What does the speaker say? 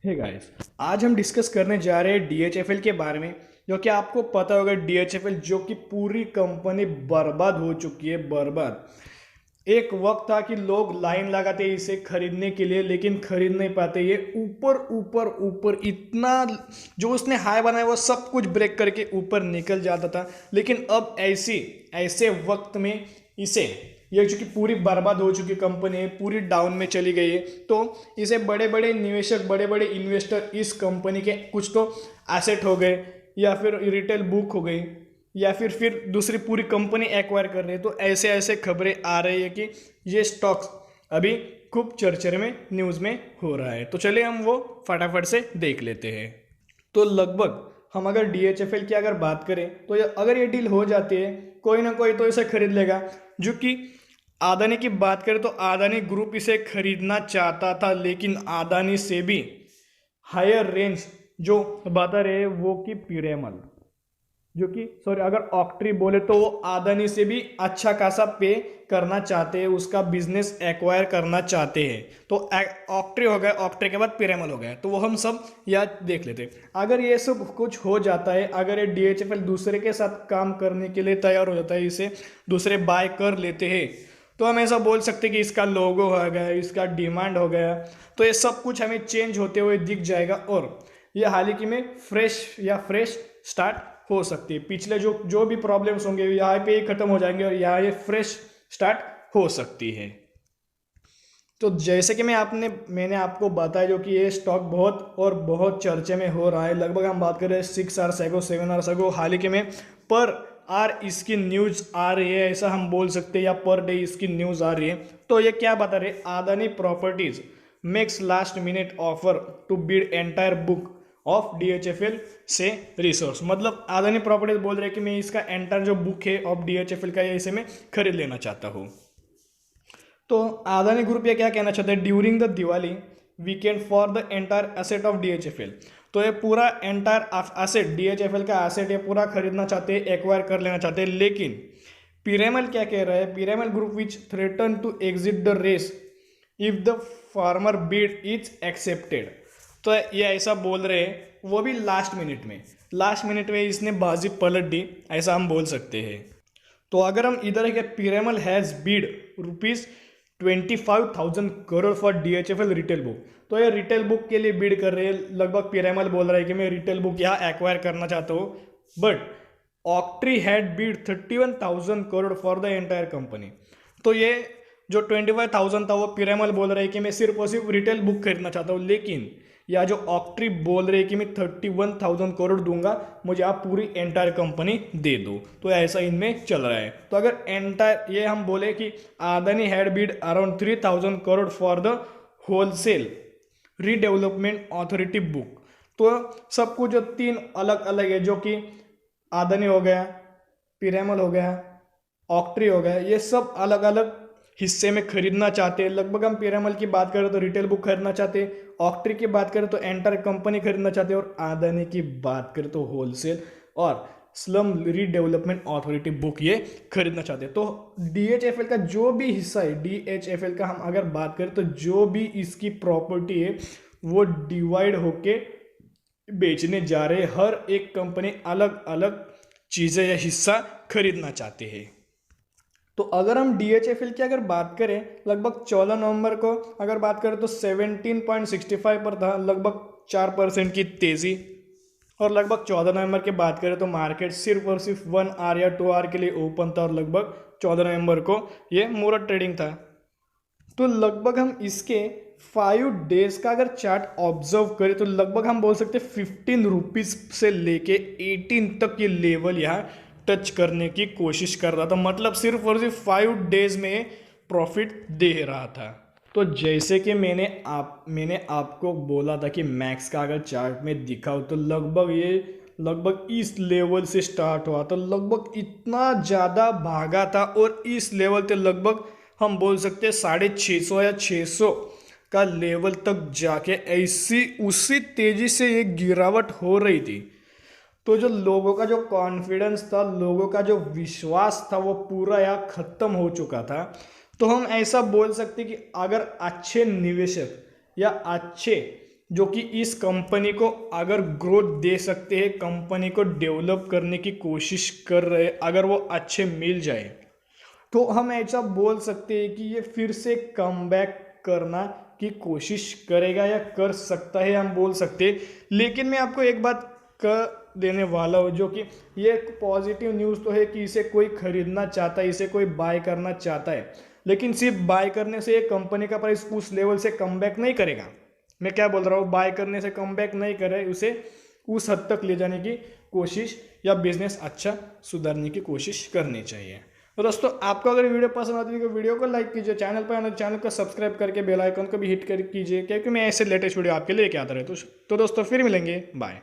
Hey guys, आज हम discuss करने जा रहे हैं डीएचएफएल के बारे में। जो कि आपको पता होगा, डीएचएफएल जो कि पूरी कंपनी बर्बाद हो चुकी है, बर्बाद। एक वक्त था कि लोग लाइन लगाते इसे खरीदने के लिए, लेकिन खरीद नहीं पाते। ये ऊपर ऊपर ऊपर इतना जो उसने हाई बनाया वो सब कुछ ब्रेक करके ऊपर निकल जाता था। लेकिन अब ऐसे वक्त में इसे, ये चूंकि पूरी बर्बाद हो चुकी कंपनी है, पूरी डाउन में चली गई है, तो इसे बड़े बड़े निवेशक, बड़े बड़े इन्वेस्टर इस कंपनी के कुछ तो एसेट हो गए, या फिर रिटेल बुक हो गई, या फिर दूसरी पूरी कंपनी एक्वायर कर रही है। तो ऐसे ऐसे खबरें आ रही है कि ये स्टॉक्स अभी खूब चर्चे में, न्यूज़ में हो रहा है। तो चलिए हम वो फटाफट से देख लेते हैं। तो लगभग हम अगर डीएचएफएल की अगर बात करें तो अगर ये डील हो जाती है, कोई ना कोई तो इसे खरीद लेगा। जो कि अदानी की बात करें तो अदानी ग्रुप इसे खरीदना चाहता था, लेकिन अदानी से भी हायर रेंज जो बता रहे वो कि पीरेमल, जो कि सॉरी अगर ऑक्ट्री बोले तो वो अदानी से भी अच्छा खासा पे करना चाहते हैं, उसका बिजनेस एक्वायर करना चाहते हैं। तो ऑक्ट्री हो गया, ऑक्ट्री के बाद पिरेमल हो गया, तो वो हम सब याद देख लेते हैं। अगर ये सब कुछ हो जाता है, अगर ये डीएचएफएल दूसरे के साथ काम करने के लिए तैयार हो जाता है, इसे दूसरे बाय कर लेते हैं, तो हम ऐसा बोल सकते हैं कि इसका लोगो हो गया, इसका डिमांड हो गया, तो ये सब कुछ हमें चेंज होते हुए दिख जाएगा। और ये हाल ही में फ्रेश स्टार्ट हो सकती है। पिछले जो जो भी प्रॉब्लम्स होंगे यहाँ पे ही खत्म हो जाएंगे, और यहाँ ये फ्रेश स्टार्ट हो सकती है। तो जैसे कि मैंने आपको बताया, जो कि ये स्टॉक बहुत और बहुत चर्चे में हो रहा है। लगभग हम बात कर रहे हैं 6 आवर्स एगो, 7 आवर्स एगो हाल ही में पर आर इसकी न्यूज़ आ रही है, ऐसा हम बोल सकते हैं, या पर डे इसकी न्यूज़ आ रही है। तो ये क्या बता रहे, Adani Properties makes last minute offer to bid entire book of DHFL से रिसोर्स। मतलब अदानी प्रॉपर्टीज बोल रहे हैं कि मैं इसका एंटायर जो बुक है ऑफ डीएचएफएल का, इसे मैं खरीद लेना चाहता हूँ। तो अदानी ग्रुप ये क्या कहना चाहते हैं, during the Diwali weekend for the entire asset of DHFL. तो ये पूरा एंटायर एसेट, डीएचएफएल का एसेट, ये पूरा खरीदना चाहते हैं, एक्वायर कर लेना चाहते हैं। लेकिन पीरेमल क्या कह रहा है, Piramal group which threaten to exit the race if the former bid is accepted. तो ये ऐसा बोल रहे हैं, वो भी लास्ट मिनट में इसने बाजी पलट दी, ऐसा हम बोल सकते हैं। तो अगर हम इधर है कि Piramal has bid ₹25,000 crore for DHFL retail book, तो ये रिटेल बुक के लिए बीड कर रहे हैं। लगभग पीरेमल बोल रहा है कि मैं रिटेल बुक यहाँ एक्वायर करना चाहता हूँ, but Oaktree had bid 31,000 crore for the entire company. तो ये जो 25,000 था वो पीरेमल बोल रहा है कि मैं सिर्फ और सिर्फ रिटेल बुक खरीदना चाहता हूँ, लेकिन या जो ऑक्ट्री बोल रहे हैं कि मैं 31,000 करोड़ दूंगा, मुझे आप पूरी एंटायर कंपनी दे दो। तो ऐसा इनमें चल रहा है। तो अगर एंटायर, ये हम बोले कि Adani had Beed around 3,000 crore for the wholesale redevelopment authority book, तो सब कुछ जो तीन अलग अलग है, जो कि अदानी हो गया, पीरेमल हो गया, ऑक्ट्री हो गया, ये सब अलग अलग हिस्से में खरीदना चाहते हैं। लगभग हम पीरेमल की बात करें तो रिटेल बुक खरीदना चाहते हैं, ऑक्ट्री की बात करें तो एंटायर कंपनी खरीदना चाहते हैं, और अदानी की बात करें तो होलसेल और स्लम रीडेवलपमेंट अथॉरिटी बुक ये खरीदना चाहते हैं। तो डीएचएफएल का जो भी हिस्सा है, डीएचएफएल का हम अगर बात करें तो जो भी इसकी प्रॉपर्टी है वो डिवाइड होके बेचने जा रहे हैं। हर एक कंपनी अलग अलग चीज़ें या हिस्सा खरीदना चाहते हैं। तो अगर हम डीएचएफएल की अगर बात करें, लगभग 14 नवंबर को अगर बात करें तो 17.65 पर था, लगभग 4% की तेज़ी। और लगभग 14 नवंबर की बात करें तो मार्केट सिर्फ और सिर्फ 1 आवर या 2 आवर के लिए ओपन था, और लगभग 14 नवंबर को ये मुहूर्त ट्रेडिंग था। तो लगभग हम इसके 5 डेज का अगर चार्ट ऑब्जर्व करें तो लगभग हम बोल सकते हैं 15 रुपीज़ से लेके 18 तक ये लेवल यहाँ टच करने की कोशिश कर रहा था। मतलब सिर्फ और सिर्फ 5 डेज में प्रॉफिट दे रहा था। तो जैसे कि मैंने आपको बोला था कि मैक्स का अगर चार्ट में दिखाओ तो लगभग इस लेवल से स्टार्ट हुआ, तो लगभग इतना ज़्यादा भागा था, और इस लेवल पे लगभग हम बोल सकते हैं 650 या 600 का लेवल तक जाके ऐसी उसी तेजी से ये गिरावट हो रही थी। तो जो लोगों का जो कॉन्फिडेंस था, लोगों का जो विश्वास था, वो पूरा यहाँ खत्म हो चुका था। तो हम ऐसा बोल सकते कि अगर अच्छे निवेशक या अच्छे जो कि इस कंपनी को अगर ग्रोथ दे सकते हैं, कंपनी को डेवलप करने की कोशिश कर रहे, अगर वो अच्छे मिल जाए तो हम ऐसा बोल सकते हैं कि ये फिर से कमबैक करना की कोशिश करेगा या कर सकता है, हम बोल सकते हैं। लेकिन मैं आपको एक बात कह देने वाला हूँ, जो कि ये एक पॉजिटिव न्यूज़ तो है कि इसे कोई खरीदना चाहता है, इसे कोई बाय करना चाहता है, लेकिन सिर्फ बाय करने से ये कंपनी का प्राइस उस लेवल से कमबैक नहीं करेगा। मैं क्या बोल रहा हूँ, बाय करने से कमबैक नहीं करे, उसे उस हद तक ले जाने की कोशिश या बिजनेस अच्छा सुधारने की कोशिश करनी चाहिए। तो दोस्तों, आपको अगर वीडियो पसंद आती है तो वीडियो को लाइक कीजिए, चैनल पर आना चैनल को सब्सक्राइब करके बेल आइकन को भी हिट कर कीजिए, क्योंकि मैं ऐसे लेटेस्ट वीडियो आपके लिए लेके आता रहता हूँ। तो दोस्तों, फिर मिलेंगे, बाय।